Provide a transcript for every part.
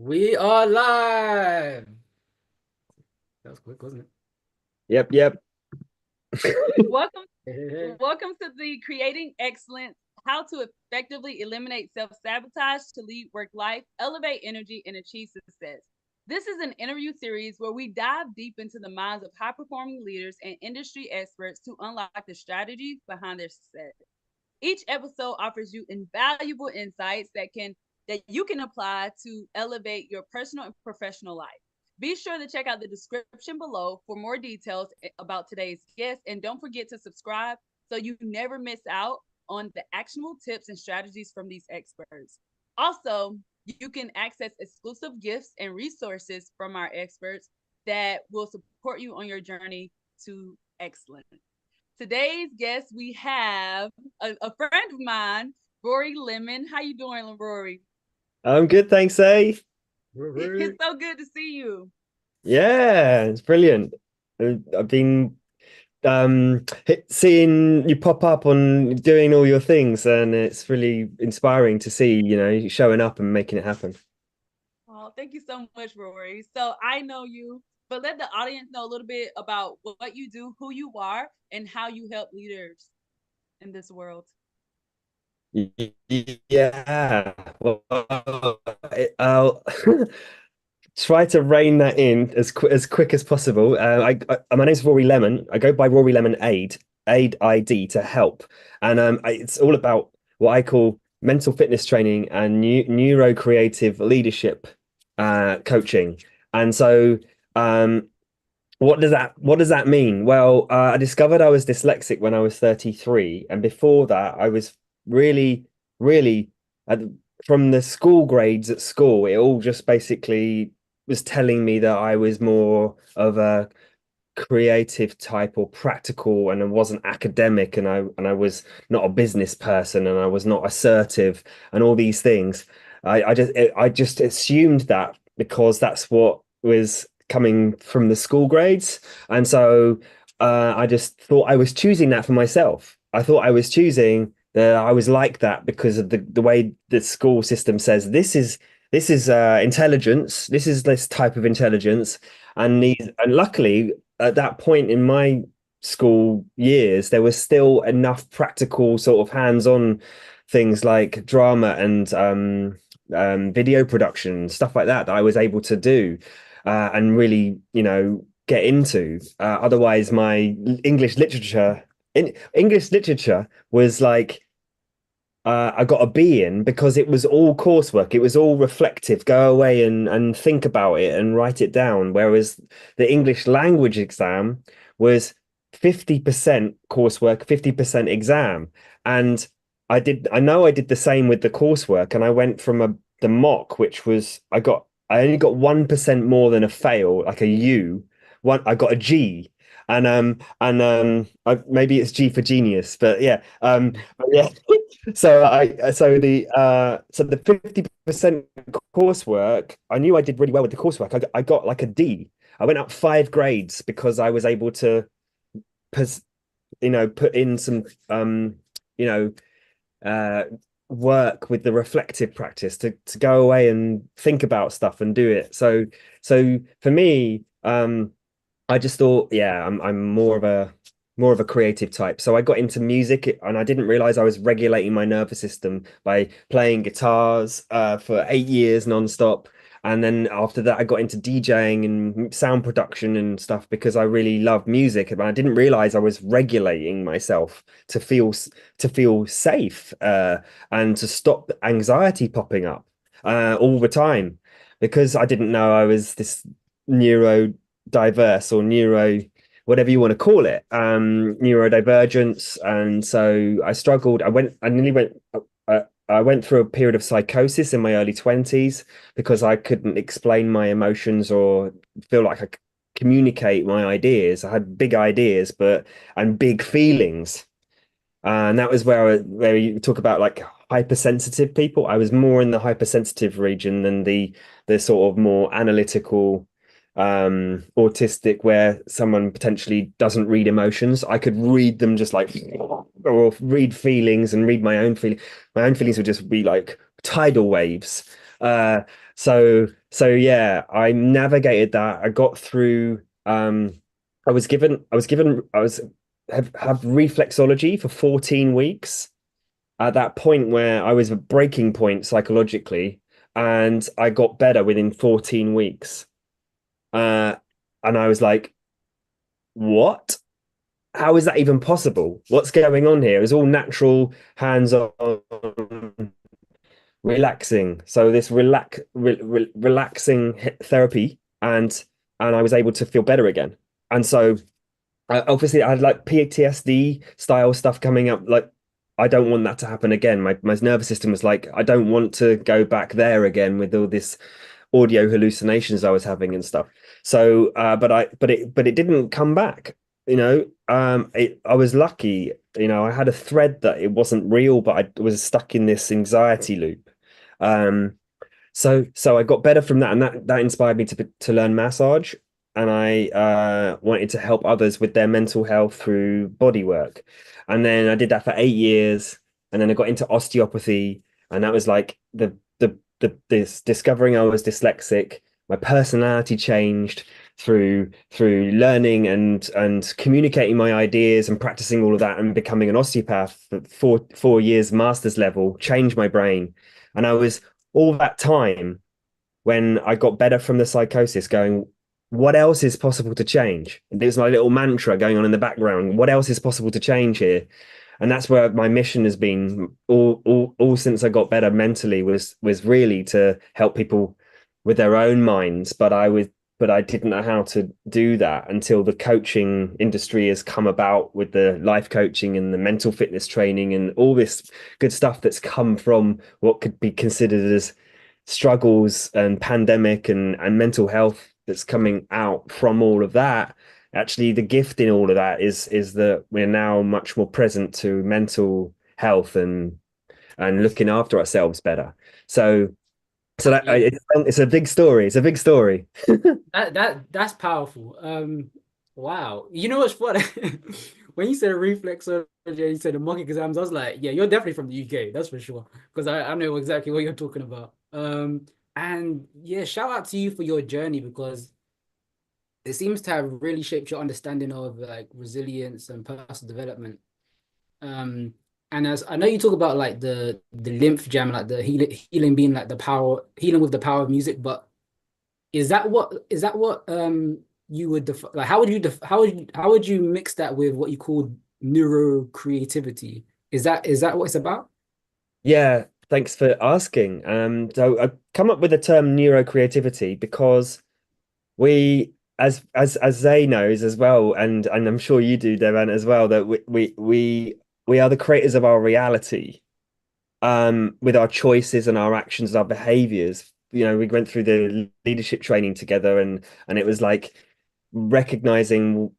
We are live. That was quick, wasn't Yep. Welcome, it? welcome to the Creating Excellence, how to effectively eliminate self-sabotage to lead work life, elevate energy, and achieve success. This is an interview series where we dive deep into the minds of high-performing leaders and industry experts to unlock the strategies behind their success. Each episode offers you invaluable insights that you can apply to elevate your personal and professional life. Be sure to check out the description below for more details about today's guest, and don't forget to subscribe so you never miss out on the actionable tips and strategies from these experts. Also, you can access exclusive gifts and resources from our experts that will support you on your journey to excellence. Today's guest, we have a friend of mine, Rory Lemon. How you doing, Rory? I'm good, thanks, eh? It's so good to see you. Yeah, it's brilliant. I've been seeing you pop up on doing all your things, and it's really inspiring to see, you showing up and making it happen. Oh, thank you so much, Rory. So I know you, but let the audience know a little bit about what you do, who you are, and how you help leaders in this world. Yeah, well, I'll try to rein that in as quick as possible. My name's Rory Lemon. I go by Rory LemonAID, aid ID to help, and it's all about what I call mental fitness training and neurocreative leadership coaching. And so, what does that mean? Well, I discovered I was dyslexic when I was 33, and before that, I was really, really at, from the school grades at school. It all just basically was telling me that I was more of a creative type or practical, and I wasn't academic, and I was not a business person, and I was not assertive, and all these things. I just assumed that because that's what was coming from the school grades, and so I just thought I was choosing that for myself. I thought I was choosing that I was like that because of the way the school system says this is intelligence. This is this type of intelligence, and luckily at that point in my school years, there was still enough practical sort of hands-on things like drama and video production, stuff like that I was able to do and really, get into. Otherwise, my English literature was like I got a B in because it was all coursework. It was all reflective. Go away and think about it and write it down. Whereas the English language exam was 50% coursework, 50% exam. And I know I did the same with the coursework. And I went from the mock, which was, I only got 1% more than a fail, like a U. I got a G. Maybe it's G for genius, but yeah. But yeah. So the 50% coursework, I knew I did really well with the coursework. I got like a D. I went up 5 grades because I was able to put in some you know uh work with the reflective practice to go away and think about stuff and do it. So for me, I just thought, yeah, I'm more of a creative type. So I got into music, and I didn't realize I was regulating my nervous system by playing guitars for 8 years nonstop. And then after that, I got into DJing and sound production and stuff because I really love music. And I didn't realize I was regulating myself to feel safe and to stop anxiety popping up all the time because I didn't know I was this neurodiverse or whatever you want to call it, neurodivergence. And so I struggled. I went through a period of psychosis in my early 20s because I couldn't explain my emotions or feel like I could communicate my ideas. I had big ideas, and big feelings. And that was where you talk about like hypersensitive people. I was more in the hypersensitive region than the sort of more analytical autistic, where someone potentially doesn't read emotions. I could read them just like, or read feelings and read my own feelings. My own feelings would just be like tidal waves. So so yeah, I navigated that. I got through. I was given. I was have reflexology for 14 weeks. At that point where I was at breaking point psychologically, and I got better within 14 weeks. And I was like, what? How is that even possible? What's going on here? It was all natural, hands-on, relaxing. So this relaxing therapy, and I was able to feel better again. And so obviously I had like PTSD style stuff coming up. Like, I don't want that to happen again. My nervous system was like, I don't want to go back there again with all this audio hallucinations I was having and stuff. So, but it didn't come back. I was lucky. I had a thread that it wasn't real, but I was stuck in this anxiety loop. So I got better from that, and that inspired me to learn massage, and I wanted to help others with their mental health through body work, and then I did that for 8 years, and then I got into osteopathy, and that was like this discovering I was dyslexic. My personality changed through learning and communicating my ideas and practicing all of that and becoming an osteopath for 4 years, master's level, changed my brain, and I was all that time when I got better from the psychosis going, what else is possible to change? And there's my little mantra going on in the background. What else is possible to change here? And that's where my mission has been all since I got better mentally was really to help people with their own minds. But I didn't know how to do that until the coaching industry has come about with the life coaching and the mental fitness training and all this good stuff that's come from what could be considered as struggles and pandemic and mental health that's coming out from all of that. Actually, the gift in all of that is that we're now much more present to mental health and looking after ourselves better. So that it's a big story. It's a big story. That's powerful. Wow. You know what's funny? When you said reflexology, you said the mock exams, I was like, yeah, you're definitely from the UK, that's for sure. Because I know exactly what you're talking about. And yeah, shout out to you for your journey because it seems to have really shaped your understanding of like resilience and personal development. And as I know you talk about like the LymphJam, like the healing being like the power, healing with the power of music, but is that what you would like how would you mix that with what you call neurocreativity? Is that what it's about? Yeah, thanks for asking. So I come up with the term neurocreativity because we, as Zay knows as well, and I'm sure you do, Devan, as well, that we are the creators of our reality, with our choices and our actions and our behaviors. We went through the leadership training together, and it was like recognizing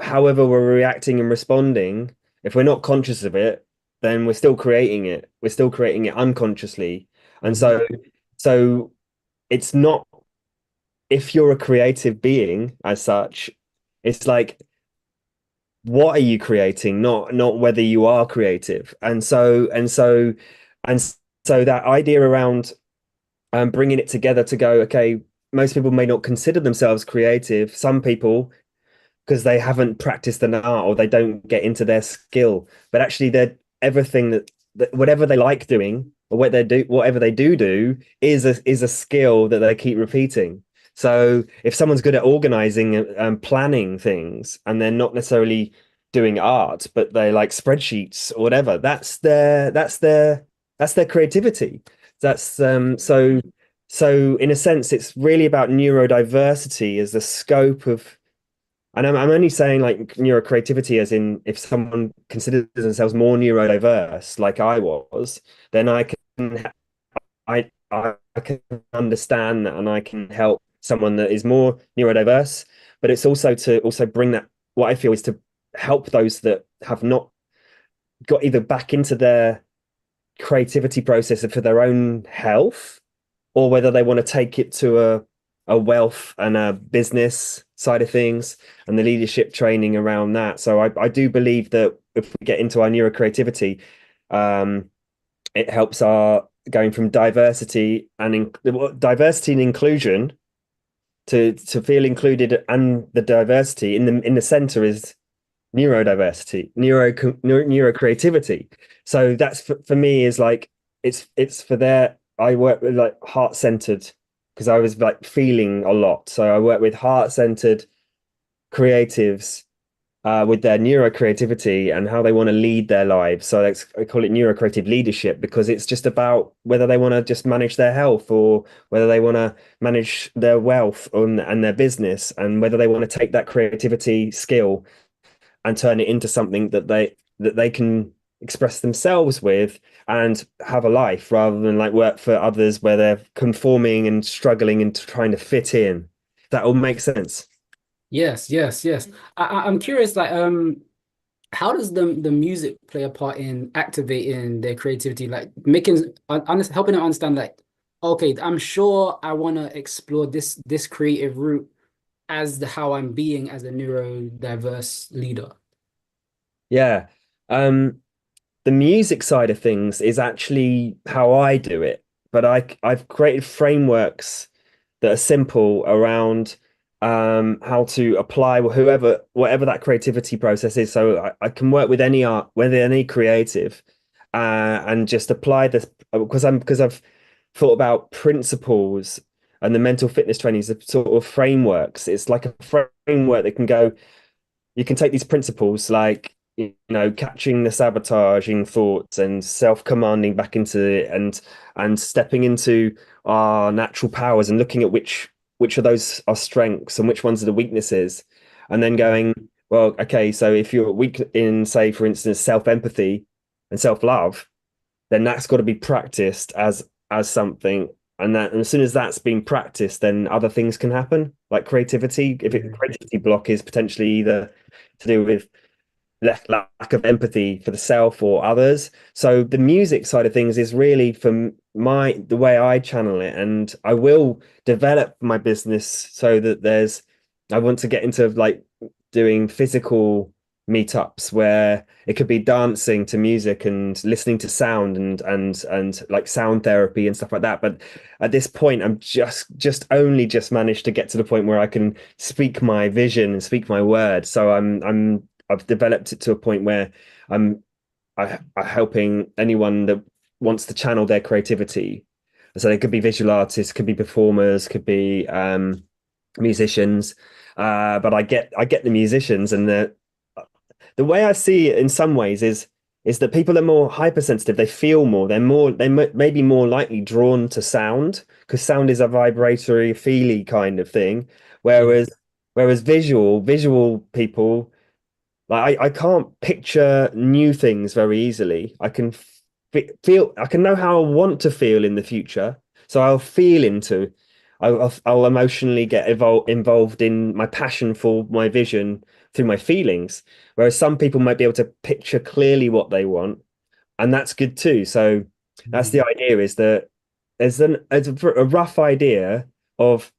however we're reacting and responding. If we're not conscious of it, then we're still creating it. We're still creating it unconsciously, and so it's not, if you're a creative being as such, it's like, what are you creating, not whether you are creative. And so that idea around bringing it together to go, okay, most people may not consider themselves creative. Some people, because they haven't practiced an art or they don't get into their skill, but actually they're everything that whatever they like doing or whatever they do is a skill that they keep repeating. So if someone's good at organizing and planning things, and they're not necessarily doing art, but they like spreadsheets or whatever, that's their creativity. That's so in a sense, it's really about neurodiversity as the scope of, and I'm only saying like neurocreativity as in, if someone considers themselves more neurodiverse, like I was, then I can understand that, and I can help someone that is more neurodiverse. But it's also to also bring that, what I feel is to help those that have not got either back into their creativity process for their own health, or whether they want to take it to a wealth and a business side of things, and the leadership training around that. So I do believe that if we get into our neurocreativity, it helps going from diversity and inclusion to feel included, and the diversity in the center is neurodiversity, neurocreativity. So that's for me is like it's for their I work with like heart-centered because I was like feeling a lot. So I work with heart-centered creatives with their neurocreativity and how they want to lead their lives. So I call it neurocreative leadership because it's just about whether they want to just manage their health or whether they want to manage their wealth and their business, and whether they want to take that creativity skill and turn it into something that they can express themselves with and have a life, rather than like work for others where they're conforming and struggling and trying to fit in. That all makes sense. Yes, yes, yes. I'm curious, like, how does the music play a part in activating their creativity, like making helping them understand, like, okay, I'm sure I want to explore this creative route as how I'm being as a neurodiverse leader. Yeah. The music side of things is actually how I do it, but I've created frameworks that are simple around how to apply whatever that creativity process is. So I can work with any art, whether any creative, and just apply this because I've thought about principles, and the mental fitness training is a sort of frameworks. It's like a framework that can go. You can take these principles like, catching the sabotaging thoughts and self-commanding back into it, and stepping into our natural powers and looking at which of those are strengths and which ones are the weaknesses, and then going, well, okay, so if you're weak in, say, for instance, self-empathy and self-love, then that's got to be practiced as something. And as soon as that's been practiced, then other things can happen, like creativity. If it creativity block is potentially either to do with lack of empathy for the self or others. So the music side of things is really from the way I channel it, and I will develop my business so that I want to get into like doing physical meetups where it could be dancing to music and listening to sound and like sound therapy and stuff like that. But at this point, I'm just managed to get to the point where I can speak my vision and speak my word. So I've developed it to a point where I'm helping anyone that wants to channel their creativity. So they could be visual artists, could be performers, could be musicians. But I get the musicians, and the way I see it in some ways is that people are more hypersensitive. They feel more. They may be more likely drawn to sound, because sound is a vibratory, feely kind of thing. Whereas visual people, like I can't picture new things very easily. I can feel, I can know how I want to feel in the future. So I'll emotionally get involved in my passion for my vision through my feelings. Whereas some people might be able to picture clearly what they want, and that's good too. So that's the idea, is that there's a rough idea of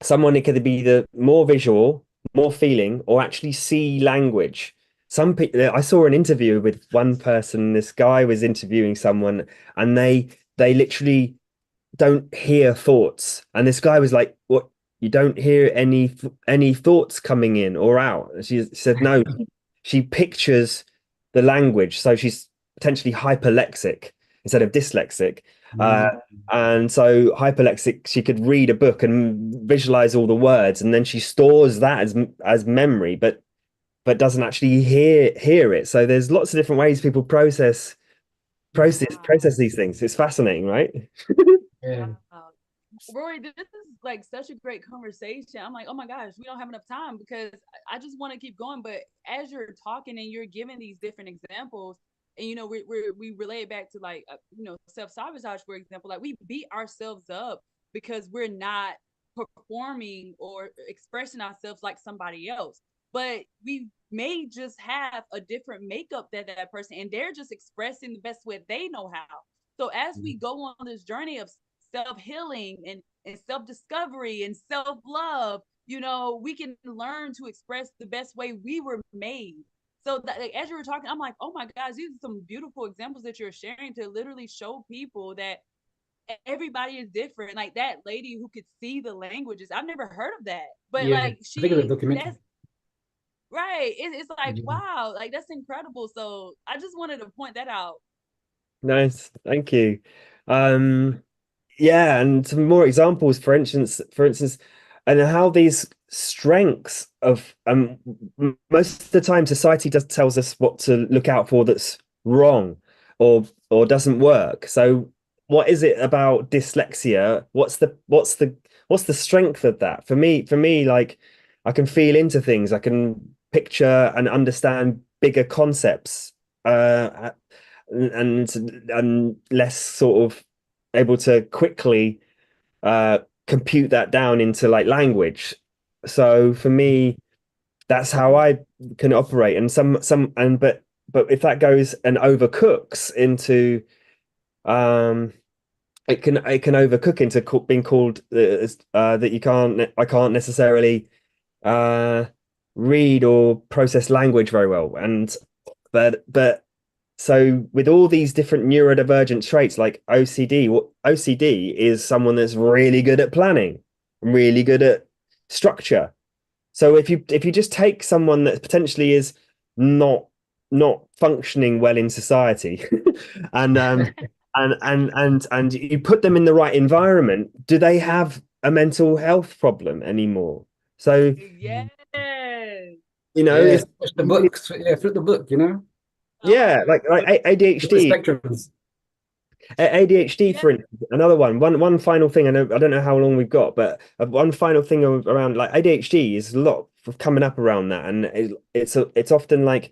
someone. It could be the more visual, more feeling, or actually see language. Some people, I saw an interview with one person. This guy was interviewing someone, and they literally don't hear thoughts. And this guy was like, "What? You don't hear any thoughts coming in or out?" And she said, "No, she pictures the language, so she's potentially hyperlexic instead of dyslexic." Uh, and so hyperlexic, she could read a book and visualize all the words, and then she stores that as memory, but doesn't actually hear it. So there's lots of different ways people process these things. It's fascinating, right? Yeah. Wow. Rory, this is like such a great conversation. I'm like, oh my gosh, we don't have enough time because I just want to keep going. But as you're talking and you're giving these different examples, and we relay it back to like self-sabotage, for example, like we beat ourselves up because we're not performing or expressing ourselves like somebody else. But we may just have a different makeup than that person, and they're just expressing the best way they know how. So as we go on this journey of self-healing and self-discovery and self-love, we can learn to express the best way we were made. So that, like, as you were talking, I'm like, oh my gosh, these are some beautiful examples that you're sharing to literally show people that everybody is different. Like that lady who could see the languages, I've never heard of that, but Yeah, like I think it's a that's documentary. right. It's like, Yeah. wow, like that's incredible. So I just wanted to point that out. Nice, thank you. Yeah, and some more examples, for instance, and how these strengths of most of the time society just tells us what to look out for that's wrong or doesn't work. So what is it about dyslexia? What's the strength of that? For me, like I can feel into things, I can picture and understand bigger concepts, and less sort of able to quickly compute that down into like language. So for me, that's how I can operate. And but if that goes and overcooks into it can overcook into being called that I can't necessarily uh read or process language very well. And but so with all these different neurodivergent traits like OCD, what OCD is someone that's really good at planning, really good at structure. So if you just take someone that potentially is not not functioning well in society and and you put them in the right environment, do they have a mental health problem anymore? So, Yes. it's Switch the book. Yeah, flip the book, you know? yeah, like Look at the ADHD. spectrums. ADHD, Yeah. for instance, another one final thing. I don't know how long we've got, but one final thing around like ADHD is a lot of coming up around that, and it's often like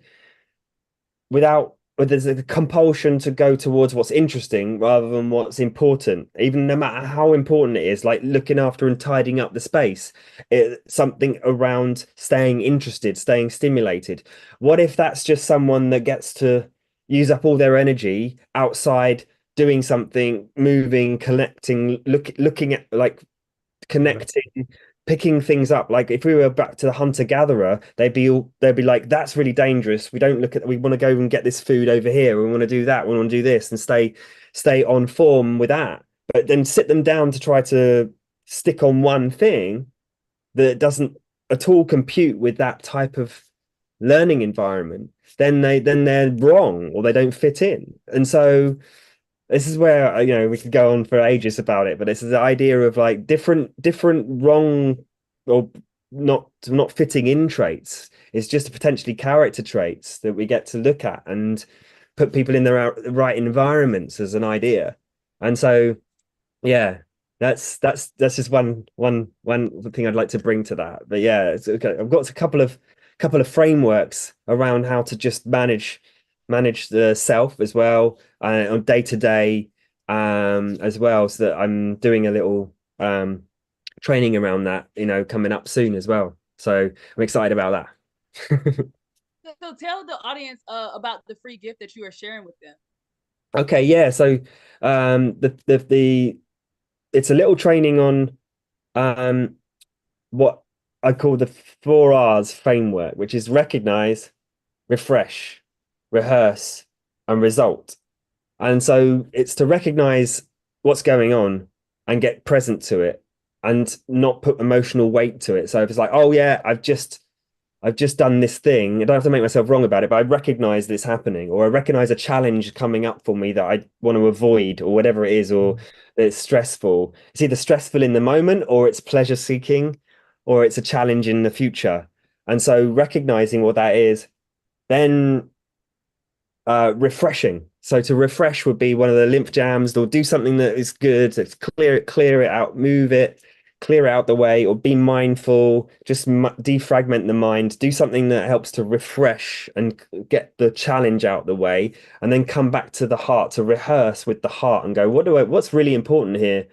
there's a compulsion to go towards what's interesting rather than what's important, even no matter how important it is, like looking after and tidying up the space. Something around staying interested, staying stimulated. What if that's just someone that gets to use up all their energy outside doing something, moving, collecting, looking at like Yeah. connecting, picking things up. Like if we were back to the hunter gatherer, they'd be like, that's really dangerous. We want to go and get this food over here. We want to do that. We want to do this and stay on form with that. But then sit them down to try to stick on one thing that doesn't at all compute with that type of learning environment, then they're wrong or they don't fit in. And so this is where we could go on for ages about it, but this is the idea of like different wrong or not fitting in traits. It's just potentially character traits that we get to look at and put people in the right environments as an idea. And so yeah, that's just one thing I'd like to bring to that. But yeah, it's okay. I've got a couple of frameworks around how to just manage the self as well, on day to day, as well, so that I'm doing a little training around that, coming up soon as well. So I'm excited about that. So tell the audience about the free gift that you are sharing with them. Okay, yeah. So the it's a little training on what I call the 4Rs framework, which is recognize, refresh, rehearse, and result. And so it's to recognize what's going on and get present to it and not put emotional weight to it. So if it's like, oh yeah, I've just done this thing, I don't have to make myself wrong about it, but I recognize this happening, or I recognize a challenge coming up for me that I want to avoid, or whatever it is, or it's stressful. It's either stressful in the moment, or it's pleasure seeking, or it's a challenge in the future. And so recognizing what that is, then refreshing. So to refresh would be one of the LymphJams, or do something that is good. It's clear it out, move it, clear it out the way, or be mindful, just defragment the mind, do something that helps to refresh and get the challenge out the way, and then come back to the heart to rehearse with the heart and go, what's really important here?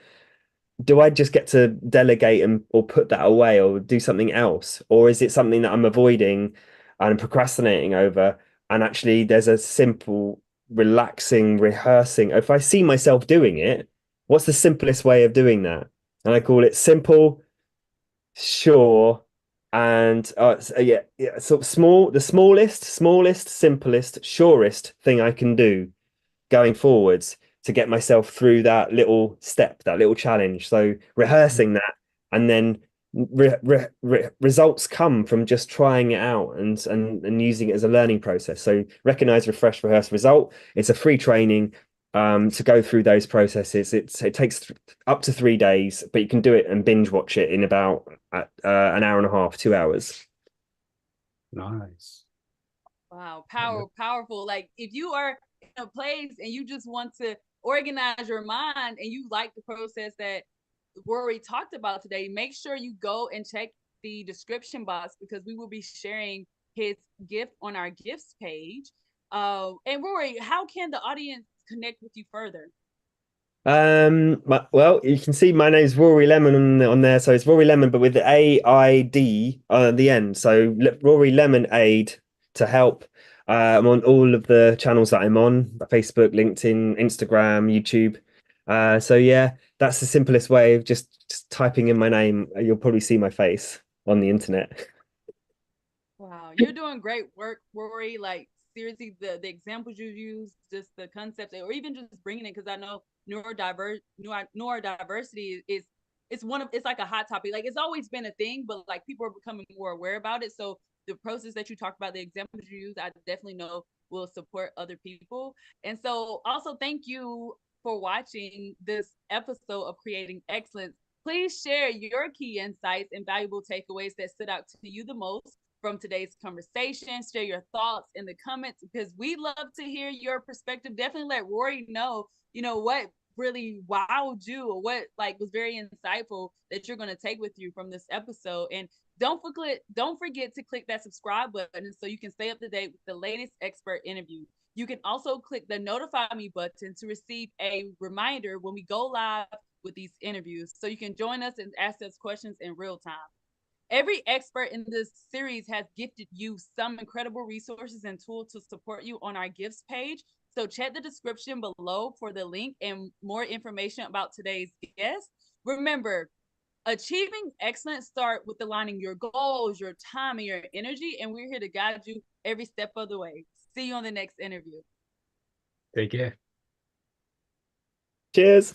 Do I just get to delegate or put that away or do something else? Or is it something that I'm avoiding and procrastinating over? And actually, there's a simple, relaxing, rehearsing. If I see myself doing it, what's the simplest way of doing that? And I call it simple, sure, And yeah, sort of the smallest, simplest, surest thing I can do going forwards to get myself through that little step, that little challenge. So rehearsing that, and then results come from just trying it out and using it as a learning process. So recognize, refresh, rehearse, result. It's a free training to go through those processes. It takes up to 3 days, but you can do it and binge watch it in about an hour and a half, 2 hours. Nice. Wow, powerful. Like if you are in a place and you just want to organize your mind and you like the process that Rory talked about today, make sure you go and check the description box because we will be sharing his gift on our gifts page. And Rory, how can the audience connect with you further? Well, you can see my name's Rory Lemon on there, so it's Rory Lemon, but with the AID at the end. So Rory LemonAID to help. I'm on all of the channels that I'm on: Facebook, LinkedIn, Instagram, YouTube. So yeah, that's the simplest way of just typing in my name. You'll probably see my face on the internet. Wow, you're doing great work, Rory. Like seriously, the examples you use, just the concepts, or even just bringing it, because I know neurodiversity is it's one of it's like a hot topic. Like it's always been a thing, but like people are becoming more aware about it. So the process that you talked about, the examples you use, I definitely know will support other people. And so also thank you for watching this episode of Creating Excellence. Please share your key insights and valuable takeaways that stood out to you the most from today's conversation. Share your thoughts in the comments because we love to hear your perspective. Definitely let Rory know, what really wowed you or what like was very insightful that you're going to take with you from this episode. And don't forget to click that subscribe button so you can stay up to date with the latest expert interview. You can also click the notify me button to receive a reminder when we go live with these interviews so you can join us and ask us questions in real time. Every expert in this series has gifted you some incredible resources and tools to support you on our gifts page. So check the description below for the link and more information about today's guest. Remember, achieving excellence start with aligning your goals, your time, and your energy. And we're here to guide you every step of the way. See you on the next interview. Take care. Cheers.